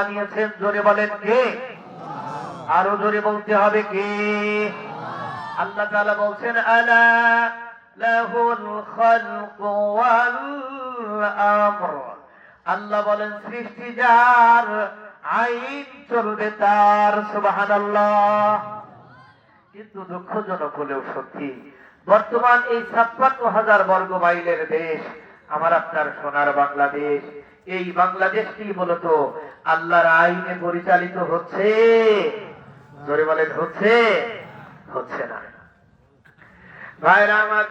বানিয়েছেন, জোরে বলেন কে? আরো জোরে বলতে হবে কে? আল্লাহ তাআলা বলছেন আলা লাহুল খালকু ওয়াল আমর। আল্লাহ বলেন সৃষ্টি যার, আইন চলবে তার। সুবহানাল্লাহ। কিন্তু দুঃখজনক হলেও সত্যি, বর্তমান এই ৫৬,০০০ বর্গ মাইলের দেশ, আমার আপনার সোনার বাংলাদেশ, এই বাংলাদেশটি মূলত আল্লাহর আইনে পরিচালিত হচ্ছে? জোরে বলেন হচ্ছে? হচ্ছে না। ভাইরা আমার,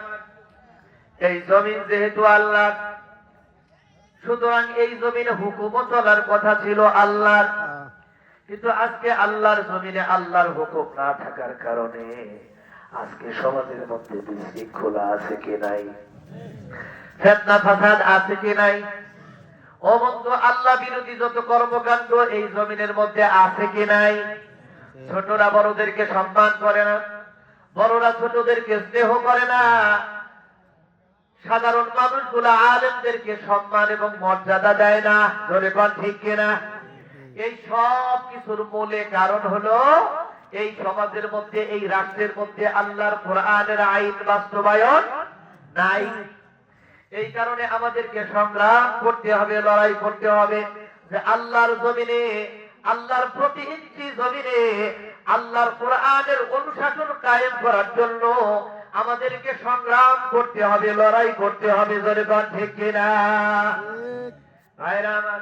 এই জমিন যেহেতু আল্লাহ, সুতরাং এই জমিনে হুকুম চলার কথা ছিল আল্লাহর। কিন্তু আজকে আল্লাহর জমিনে আল্লাহর হুকুম না থাকার কারণে আজকে সমাজের মধ্যে বিশৃঙ্খলা আছে কি নাই? ফিতনা ফাসাদ আছে কি নাই? ও বন্ধু, আল্লাহ বিরোধী যত কর্মকাণ্ড এই জমিনের মধ্যে আছে কি নাই? ছোটরা বড়দেরকে সম্মান করে না, বড়রা ছোটদেরকে স্নেহ করে না, সাধারণ মানুষগুলা আলেমদেরকে সম্মান এবং মর্যাদা দেয় না। ধরে কোন ঠিক কিনা? এই সব কিছুর মূলে কারণ হলো এই সমাজের মধ্যে, এই রাষ্ট্রের মধ্যে আল্লাহর কোরআনের আইন বাস্তবায়ন নাই। এই কারণে আমাদেরকে সংগ্রাম করতে হবে, লড়াই করতে হবে যে আল্লাহর জমিনে, আল্লাহর প্রতি ইঞ্চি জমিনে আল্লাহর কোরআনের অনুশাসন কায়েম করার জন্য আমাদেরকে সংগ্রাম করতে হবে, লড়াই করতে হবে। জোরে বল ঠিক কিনা? ভাইরা আমার,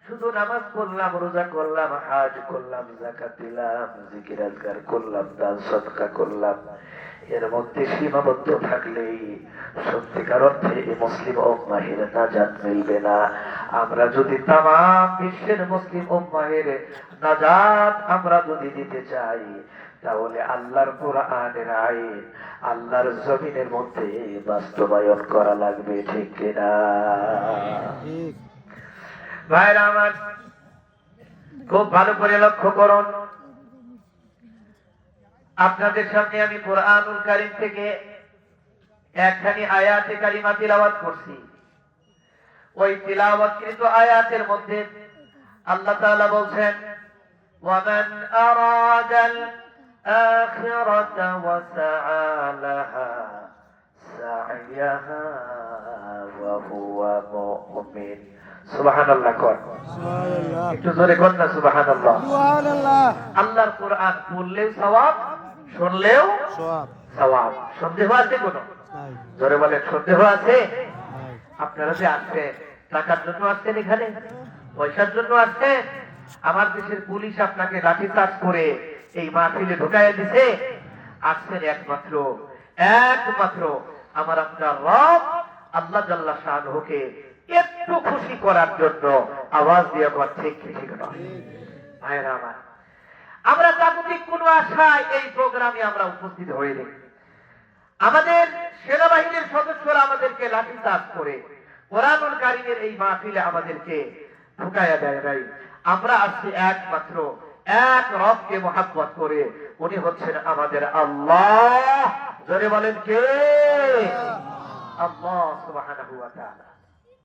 শুধু নামাজ পড়লাম, রোজা করলাম, হজ করলাম, যাকাত দিলাম, জিকির আজকার করলাম, দান সদকা করলাম, এর মধ্যে সীমাবদ্ধ থাকলেই সত্যিকার অর্থে এই মুসলিম উম্মাহের নাজাত মিলবে না। আমরা যদি তামাম বিশ্বের মুসলিম উম্মাহের নাজাত আমরা যদি দিতে চাই, তাহলে আল্লাহর কোরআনের আইন আল্লাহর জমিনের মধ্যে বাস্তবায়ন করা লাগবে। ঠিক কিনা? ভাইরা আমার, খুব ভালো করে লক্ষ্য করুন। আপনাদের সামনে আমি কোরআনুল কারীম থেকে একখানি আয়াতে কারিমা তিলাওয়াত করছি। ওই তিলাওয়াতকৃত আয়াতের মধ্যে আল্লাহ তাআলা বলছেন, ওয়ামান আরাদাল আখিরাতা ওয়া সাআ লাহা সা'য়াহা ওয়া হুয়া মুমিন। সুবহানাল্লাহ। কোন সুবহানাল্লাহ, একটু জোরে কোন না সুবহানাল্লাহ। সুবহানাল্লাহ। আল্লাহর কোরআন পড়লেও সওয়াব, শুনলেও সওয়াব। সন্দেহ আছে কোন? জোরে বলেন, সন্দেহ আছে? আপনারা যে আসছেন টাকার জন্য আসছেন, এখানে পয়সার জন্য আসছেন? আমার দেশের পুলিশ আপনাকে লাঠিচার্জ করে এই মাহফিলে ঢুকাইয়া দিছে? আসছেন একমাত্র আমার আপনার রব আল্লাহ জাল্লা শাআনুহুকে একটু খুশি করার জন্য। আওয়াজ দিয়ে বল ঠিক ঠিক নয়? ভাইরা আমার, আমরা জাগতিক কোন আশায় এই প্রোগ্রামে আমরা উপস্থিত হইনি। আমাদের সেনাবাহিনীর সদস্যরা আমাদেরকে লাঠিচার্জ করে কোরআনুল কারীমের এই মাহফিলে আমাদেরকে ঢুকাইয়া দেয় নাই। আমরা আসছি একমাত্র এক রবকে মহব্বত করে। উনি হচ্ছেন আমাদের আল্লাহ। জোরে বলেন কে? আল্লাহ সুবহানাহু ওয়া তাআলা।